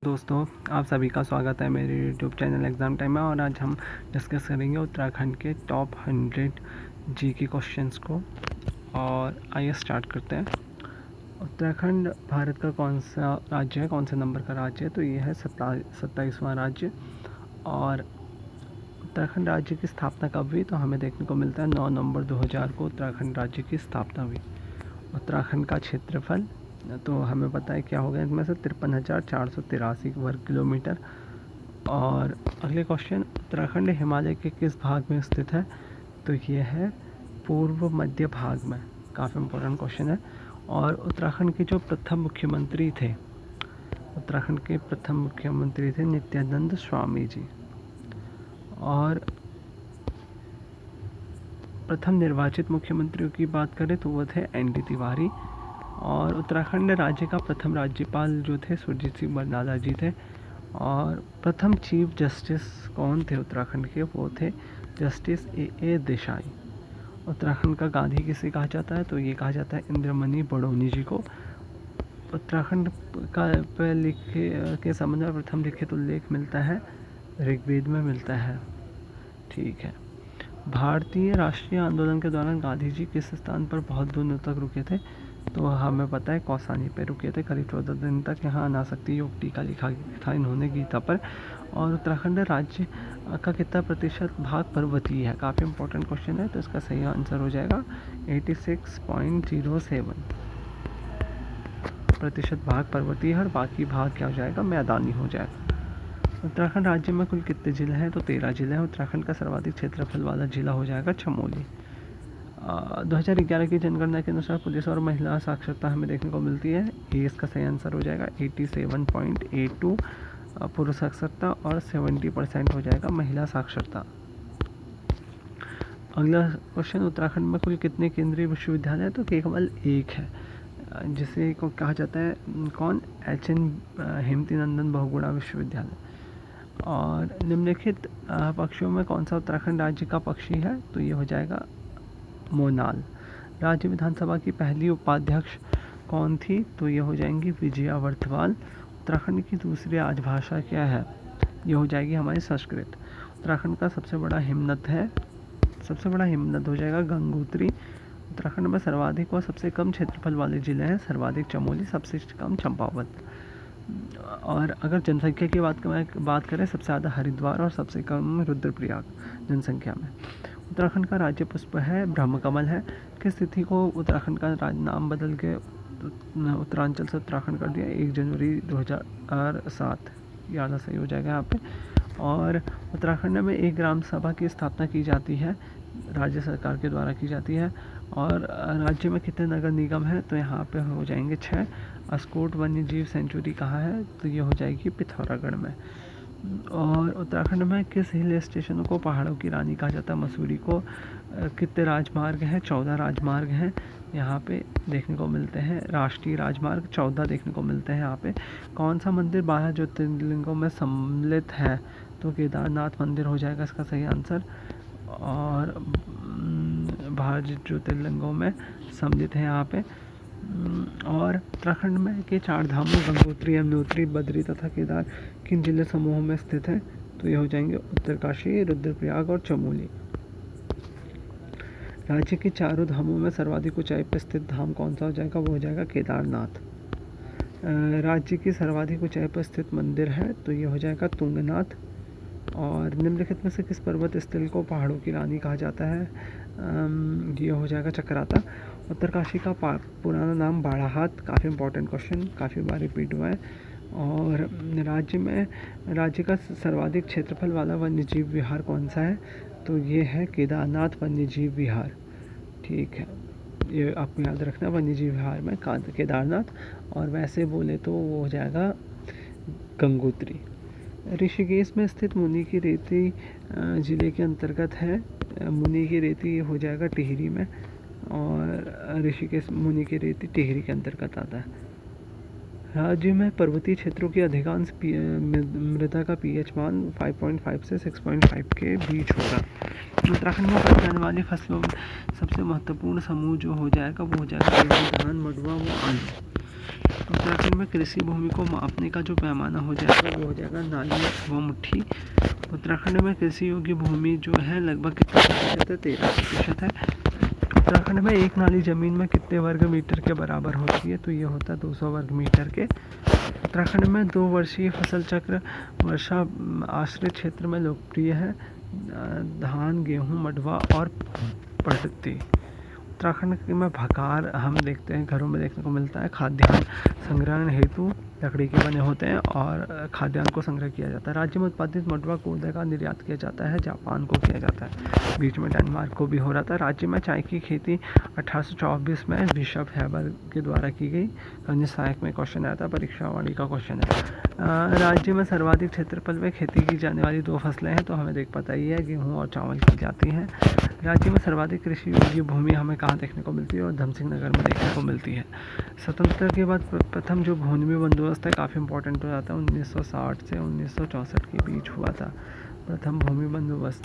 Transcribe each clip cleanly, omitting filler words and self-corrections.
दोस्तों, आप सभी का स्वागत है मेरे यूट्यूब चैनल एग्ज़ाम टाइम में। और आज हम डिस्कस करेंगे उत्तराखंड के टॉप 100 जी के क्वेश्चंस को। और आइए स्टार्ट करते हैं। उत्तराखंड भारत का कौन सा राज्य है, कौन से नंबर का राज्य है? तो ये है 27वां राज्य। और उत्तराखंड राज्य की स्थापना कब हुई? तो हमें देखने को मिलता है 9 नवंबर 2000 को उत्तराखंड राज्य की स्थापना हुई। उत्तराखंड का क्षेत्रफल तो हमें पता है क्या होगा, इनमें से 53,483 वर्ग किलोमीटर। और अगले क्वेश्चन, उत्तराखंड हिमालय के किस भाग में स्थित है? तो ये है पूर्व मध्य भाग में। काफ़ी इम्पोर्टेंट क्वेश्चन है। और उत्तराखंड के जो प्रथम मुख्यमंत्री थे, उत्तराखंड के प्रथम मुख्यमंत्री थे नित्यानंद स्वामी जी। और प्रथम निर्वाचित मुख्यमंत्रियों की बात करें तो वो थे ND तिवारी। और उत्तराखंड राज्य का प्रथम राज्यपाल जो थे सुरजीत सिंह बरनाला जी थे। और प्रथम चीफ जस्टिस कौन थे उत्तराखंड के? वो थे जस्टिस AA देसाई। उत्तराखंड का गांधी किसे कहा जाता है? तो ये कहा जाता है इंद्रमणि बड़ौनी जी को। उत्तराखंड का पे लिखे के संबंध में प्रथम लिखित उल्लेख मिलता है ऋग्वेद में मिलता है। ठीक है। भारतीय राष्ट्रीय आंदोलन के दौरान गांधी जी किस स्थान पर बहुत दिनों तक रुके थे? तो हमें पता है कौसानी पे रुके थे। करीब 14 दिन तक यहाँ अनासक्ति योग टीका लिखा था इन्होंने गीता पर। और उत्तराखंड राज्य का कितना प्रतिशत भाग पर्वतीय है? काफ़ी इंपॉर्टेंट क्वेश्चन है। तो इसका सही आंसर हो जाएगा 86.07 प्रतिशत भाग पर्वतीय है और बाकी भाग क्या हो जाएगा? मैदानी हो जाएगा। उत्तराखंड राज्य में कुल कितने जिले हैं? तो 13 जिले हैं। उत्तराखंड का सर्वाधिक क्षेत्रफल वाला जिला हो जाएगा चमोली। 2011 की जनगणना के अनुसार पुलिस और महिला साक्षरता हमें देखने को मिलती है। ये इसका सही आंसर हो जाएगा 87.82 पुरुष साक्षरता और 70% हो जाएगा महिला साक्षरता। अगला क्वेश्चन, उत्तराखंड में कुल कितने केंद्रीय विश्वविद्यालय हैं? तो केवल एक है, जिसे को कहा जाता है कौन? HN हेमती नंदन बहुगुणा विश्वविद्यालय। और निम्नलिखित पक्षियों में कौन सा उत्तराखंड राज्य का पक्षी है? तो ये हो जाएगा मोनाल। राज्य विधानसभा की पहली उपाध्यक्ष कौन थी? तो ये हो जाएंगी विजया वर्तवाल। उत्तराखंड की दूसरी राजभाषा क्या है? ये हो जाएगी हमारी संस्कृत। उत्तराखंड का सबसे बड़ा हिमनद हो जाएगा गंगोत्री। उत्तराखंड में सर्वाधिक और सबसे कम क्षेत्रफल वाले जिले हैं। सर्वाधिक चमोली, सबसे कम चंपावत। और अगर जनसंख्या की बात करें, सबसे ज़्यादा हरिद्वार और सबसे कम रुद्रप्रयाग जनसंख्या में। उत्तराखंड का राज्य पुष्प है ब्रह्मकमल है। किस तिथि को उत्तराखंड का नाम बदल के उत्तरांचल से उत्तराखंड कर दिया? 1 जनवरी 2007। ये आधा सही हो जाएगा यहाँ पे। और उत्तराखंड में एक ग्राम सभा की स्थापना की जाती है, राज्य सरकार के द्वारा की जाती है। और राज्य में कितने नगर निगम हैं? तो यहाँ पे हो जाएंगे 6। अस्कोट वन्य जीव सेंचुरी कहाँ है? तो ये हो जाएगी पिथौरागढ़ में। और उत्तराखंड में किस हिल स्टेशन को पहाड़ों की रानी कहा जाता है? मसूरी को। कितने राजमार्ग हैं? 14 राजमार्ग हैं यहाँ पे देखने को मिलते हैं। राष्ट्रीय राजमार्ग 14 देखने को मिलते हैं यहाँ पे। कौन सा मंदिर 12 ज्योतिर्लिंगों में सम्मिलित है? तो केदारनाथ मंदिर हो जाएगा इसका सही आंसर। और 12 ज्योतिर्लिंगों में सम्मिलित है यहाँ पे। और उत्तराखंड में के 4 धामों गंगोत्री, यमुनोत्री, बद्री तथा केदार किन जिले समूहों में स्थित है? तो ये हो जाएंगे उत्तरकाशी, रुद्रप्रयाग और चमोली। राज्य के चारों धामों में सर्वाधिक ऊंचाई पर स्थित धाम कौन सा हो जाएगा? वो हो जाएगा केदारनाथ। राज्य की सर्वाधिक ऊंचाई पर स्थित मंदिर है तो ये हो जाएगा तुंगनाथ। और निम्नलिखित में से किस पर्वत स्थल को पहाड़ों की रानी कहा जाता है? ये हो जाएगा चक्राता। उत्तरकाशी का पुराना नाम बाड़ाहात। काफ़ी इंपॉर्टेंट क्वेश्चन, काफ़ी बार रिपीट हुआ है। और राज्य का सर्वाधिक क्षेत्रफल वाला वन्यजीव विहार कौन सा है? तो ये है केदारनाथ वन्यजीव विहार। ठीक है, ये आपको याद रखना, वन्यजीव विहार में केदारनाथ। और वैसे बोले तो वो हो जाएगा गंगोत्री। ऋषिकेश में स्थित मुनि की रेती जिले के अंतर्गत है। मुनि की रेती हो जाएगा टिहरी में। और ऋषिकेश मुनि की रेती टिहरी के अंतर्गत आता है। राज्य में पर्वतीय क्षेत्रों की अधिकांश मृदा का pH मान 5.5 से 6.5 के बीच होगा। उत्तराखंड में पाई जाने वाली फसलों में सबसे महत्वपूर्ण समूह जो हो जाएगा वो हो जाएगा गेहूं, धान, मडुआ व आलू। उत्तराखंड में कृषि भूमि को मापने का जो पैमाना हो जाएगा वो हो जाएगा नाली व मुट्ठी। उत्तराखंड में कृषि योग्य भूमि जो है लगभग कितना प्रतिशत है? 13% है। उत्तराखंड में एक नाली जमीन में कितने वर्ग मीटर के बराबर होती है? तो ये होता है 200 वर्ग मीटर के। उत्तराखंड में 2 वर्षीय फसल चक्र वर्षा आश्रित क्षेत्र में लोकप्रिय है। धान, गेहूँ, मडुआ और पड़ती। उत्तराखंड में भकार हम देखते हैं घरों में देखने को मिलता है। खाद्यान्न संग्रहण हेतु लकड़ी के बने होते हैं और खाद्यान्न को संग्रह किया जाता है। राज्य में उत्पादित मडुआ कोदे का निर्यात किया जाता है, जापान को किया जाता है, बीच में डेनमार्क को भी हो रहा था। राज्य में चाय की खेती 1824 में बिशप हैबर के द्वारा की गई। अन्य सहायक में क्वेश्चन आया था, परीक्षावाणी का क्वेश्चन है। राज्य में सर्वाधिक क्षेत्रफल में खेती की जाने वाली 2 फसलें हैं, तो हमें देख पता ही है, गेहूँ और चावल की जाती हैं। राज्य में सर्वाधिक कृषि योग्य भूमि हमें कहाँ देखने को मिलती है? और धमसिंह नगर में देखने को मिलती है। स्वतंत्रता के बाद प्रथम जो भूमि बंदोबस्त है काफ़ी इंपॉर्टेंट हो जाता है। 1960 से 1964 के बीच हुआ था प्रथम भूमि बंदोबस्त।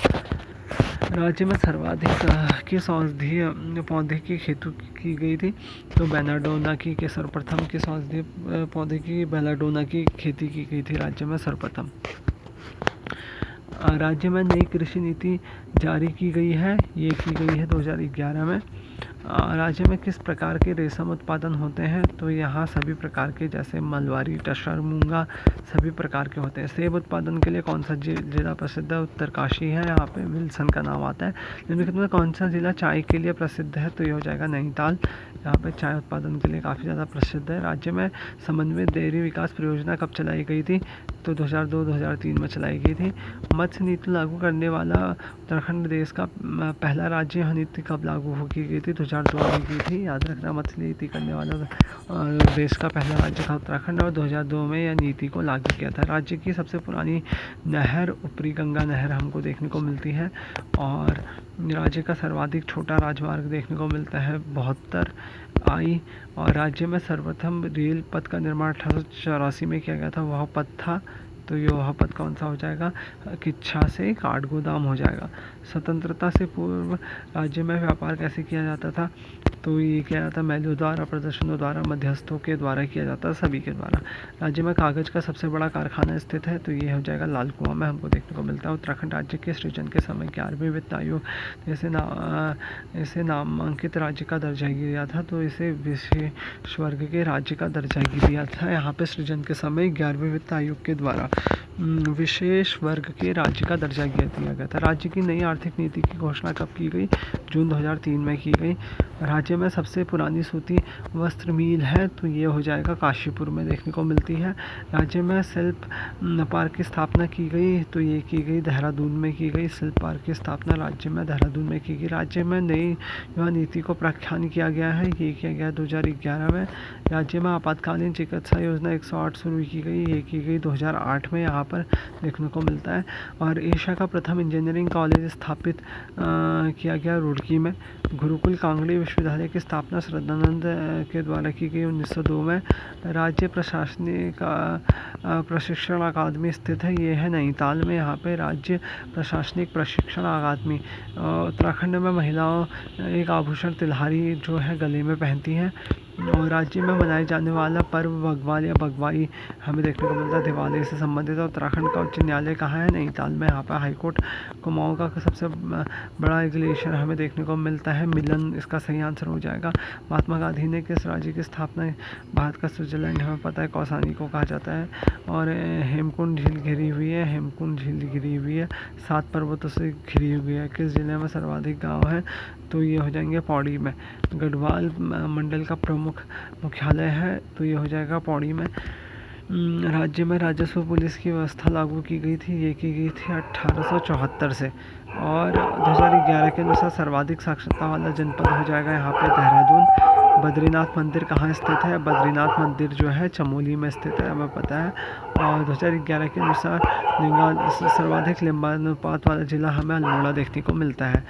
राज्य में सर्वाधिक किस औषधीय पौधे की खेती की गई थी? तो बेलाडोना की के सर्वप्रथम किस औषधीय पौधे की बेलाडोना की खेती की गई थी राज्य में सर्वप्रथम। राज्य में नई कृषि नीति जारी की गई है, ये की गई है 2011 में। राज्य में किस प्रकार के रेशम उत्पादन होते हैं? तो यहाँ सभी प्रकार के, जैसे मलवारी, टसर, मूंगा, सभी प्रकार के होते हैं। सेब उत्पादन के लिए कौन सा जिला प्रसिद्ध है? उत्तरकाशी है, यहाँ पे विल्सन का नाम आता है। निम्नलिखित में कौन सा जिला चाय के लिए प्रसिद्ध है? तो ये हो जाएगा नैनीताल, यहाँ पे चाय उत्पादन के लिए काफ़ी ज़्यादा प्रसिद्ध है। राज्य में समन्वित डेयरी विकास परियोजना कब चलाई गई थी? तो 2002-2003 में चलाई गई थी। मत्स्य नीति लागू करने वाला उत्तराखंड देश का पहला राज्य। यह नीति कब लागू की गई थी? 2002 में की थी। याद रखना, मत्स्य नीति करने वाला देश का पहला राज्य था उत्तराखंड, और 2002 में यह नीति को लागू किया था। राज्य की सबसे पुरानी नहर ऊपरी गंगा नहर हमको देखने को मिलती है। और राज्य का सर्वाधिक छोटा राजमार्ग देखने को मिलता है 72 आई। और राज्य में सर्वप्रथम रेल पथ का निर्माण 1884 में किया गया था, वह पथ था, तो ये वह पथ कौन सा हो जाएगा? किच्छा से काठगोदाम हो जाएगा। स्वतंत्रता से पूर्व राज्य में व्यापार कैसे किया जाता था? तो ये किया जाता मेलों द्वारा, प्रदर्शनों द्वारा, मध्यस्थों के द्वारा किया जाता, सभी के द्वारा। राज्य में कागज का सबसे बड़ा कारखाना स्थित है, तो ये हो जाएगा लाल कुआं में हमको देखने को मिलता है। उत्तराखंड राज्य के सृजन के समय 11वें वित्त आयोग इसे नामांकित राज्य का दर्जा दिया था, तो इसे विशेष वर्ग के राज्य का दर्जा दिया था। यहाँ पे सृजन के समय 11वें वित्त आयोग के द्वारा विशेष वर्ग के राज्य का दर्जा दिया गया था। राज्य की नई आर्थिक नीति की घोषणा कब की गई? जून 2003 में की गई। राज्य में सबसे पुरानी सूती वस्त्र मिल है, तो ये हो जाएगा काशीपुर में देखने को मिलती है। राज्य में शिल्प पार्क की स्थापना की गई, तो ये की गई देहरादून में की गई। शिल्प पार्क की स्थापना राज्य में देहरादून में की गई। राज्य में नई युवा नीति को प्रख्यान किया गया है, ये किया गया 2011 में। राज्य में आपातकालीन चिकित्सा योजना 108 शुरू की गई, ये की गई 2008 में, यहाँ पर देखने को मिलता है। और एशिया का प्रथम इंजीनियरिंग कॉलेज स्थापित किया गया रुड़की में। गुरुकुल कांगड़ी विश्वविद्यालय की स्थापना श्रद्धानंद के द्वारा की गई 1902 में। राज्य प्रशासनिक प्रशिक्षण अकादमी स्थित है, ये है नैनीताल में, यहाँ पे राज्य प्रशासनिक प्रशिक्षण अकादमी। उत्तराखंड में महिलाओं एक आभूषण तिलहारी जो है गले में पहनती हैं। और राज्य में मनाए जाने वाला पर्व बग्वाल या बगवाई हमें देखने को मिलता है, दिवाली से संबंधित है। उत्तराखंड का उच्च न्यायालय कहाँ है? नैनीताल में, यहाँ पर हाईकोर्ट। कुमाऊँ का सबसे बड़ा ग्लेशियर हमें देखने को मिलता है मिलन, इसका सही आंसर हो जाएगा। महात्मा गांधी ने किस राज्य की स्थापना? भारत का स्विट्जरलैंड हमें पता है, कौसानी को कहा जाता है। और हेमकुंड झील घिरी हुई है, हेमकुंड झील घिरी हुई है, 7 पर्वतों से घिरी हुई है। किस जिले में सर्वाधिक गाँव है? तो ये हो जाएंगे पौड़ी में। गढ़वाल मंडल का प्रमुख मुख्यालय है, तो ये हो जाएगा पौड़ी में। राज्य में राजस्व पुलिस की व्यवस्था लागू की गई थी, ये की गई थी 1874 से। और 2011 के अनुसार सर्वाधिक साक्षरता वाला जनपद हो जाएगा यहाँ पे देहरादून। बद्रीनाथ मंदिर कहाँ स्थित है? बद्रीनाथ मंदिर जो है चमोली में स्थित है, हमें पता है। और 2011 के अनुसार सर्वाधिक लिंगानुपात वाला जिला हमें अल्मोड़ा देखने को मिलता है।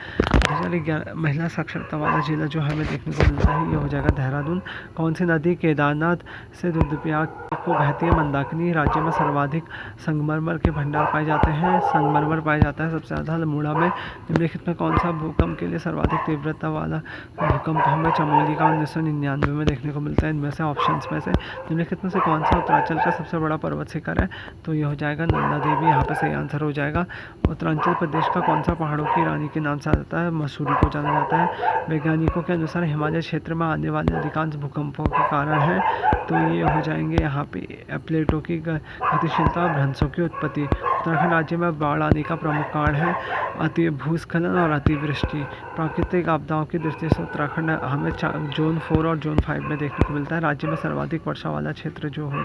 2011 महिला साक्षरता वाला जिला जो हमें देखने को मिलता है ये हो जाएगा देहरादून। कौन सी नदी केदारनाथ से रुद्रप्रयाग को बहती है? मंदाकिनी। राज्य में सर्वाधिक संगमरमर के भंडार पाए जाते हैं? संगमरमर पाया जाता है सबसे ज़्यादा अल्मोड़ा में। निम्नलिखित में कौन सा भूकंप के लिए सर्वाधिक तीव्रता वाला भूकंप हमें चमोली का 1999 में देखने को मिलता है? इनमें से ऑप्शंस में से निम्नलिखित में से कौन सा उत्तरांचल का सबसे बड़ा पर्वत शिखर है? तो ये हो जाएगा नंदा देवी, यहाँ पे सही आंसर हो जाएगा। उत्तरांचल प्रदेश का कौन सा पहाड़ों की रानी के नाम से जाता है? मसूरी को जाना जाता है। वैज्ञानिकों के अनुसार हिमालय क्षेत्र में आने वाले अधिकांश भूकंपों के कारण है? तो ये हो जाएंगे यहाँ पे प्लेटों की गतिशीलता, भ्रंशों की उत्पत्ति। उत्तराखंड राज्य में बाढ़ आने का प्रमुख कारण है अति भूस्खलन और अतिवृष्टि। प्राकृतिक आपदाओं की दृष्टि से उत्तराखंड हमें जोन 4 और जोन 5 में देखने को मिलता है। राज्य में सर्वाधिक वर्षा वाला क्षेत्र जो हो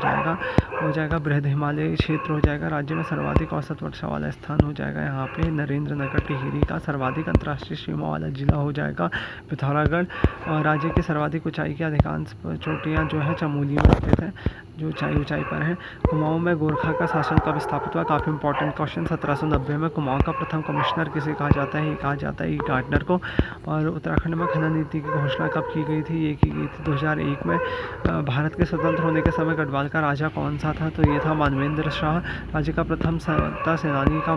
जाएगा बृहद हिमालय क्षेत्र हो जाएगा। राज्य में सर्वाधिक औसत वर्षा वाला स्थान हो जाएगा यहाँ पे नरेंद्र नगर टिहरी का। सर्वाधिक अंतर्राष्ट्रीय सीमा वाला जिला हो जाएगा पिथौरागढ़। और राज्य की सर्वाधिक ऊंचाई की अधिकांश चोटियाँ जो है चमोली में स्थित है, जो ऊंचाई पर है। कुमाऊं में गोरखा का शासन कब स्थापित हुआ? काफ़ी इंपॉर्टेंट क्वेश्चन। 1790 में। कुमाऊं का प्रथम कमिश्नर किसे कहा जाता है? ये कहा जाता है गार्डनर को। और उत्तराखंड में खनन नीति की घोषणा कब की गई थी? ये की गई थी 2001 में। भारत के स्वतंत्र होने के समय गढ़वाल का राजा कौन सा था? तो ये था मानवेंद्र शाह। राज्य का प्रथम स्वतंत्रता सेनानी का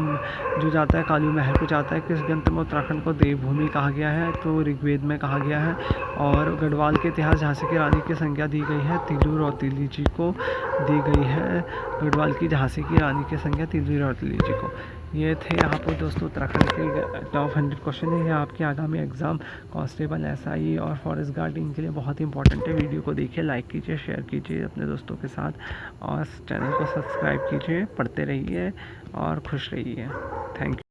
जो जाता है कालू महल को जाता है। किस ग्रंथ में उत्तराखंड को देवभूमि कहा गया है? तो ऋग्वेद में कहा गया है। और गढ़वाल के इतिहास झांसी की रानी की संज्ञा दी गई है तिलू रौतेली जी को दी गई है। गढ़वाल की झांसी की रानी की संज्ञा तिलू रौतेली जी को। ये थे यहाँ पर दोस्तों उत्तराखंड के टॉप 100 क्वेश्चन है। ये आपके आगामी एग्जाम कांस्टेबल, एसआई और फॉरेस्ट गार्ड इनके लिए बहुत ही इंपॉर्टेंट है। वीडियो को देखिए, लाइक कीजिए, शेयर कीजिए अपने दोस्तों के साथ और चैनल को सब्सक्राइब कीजिए। पढ़ते रहिए और खुश रहिए। Thank you.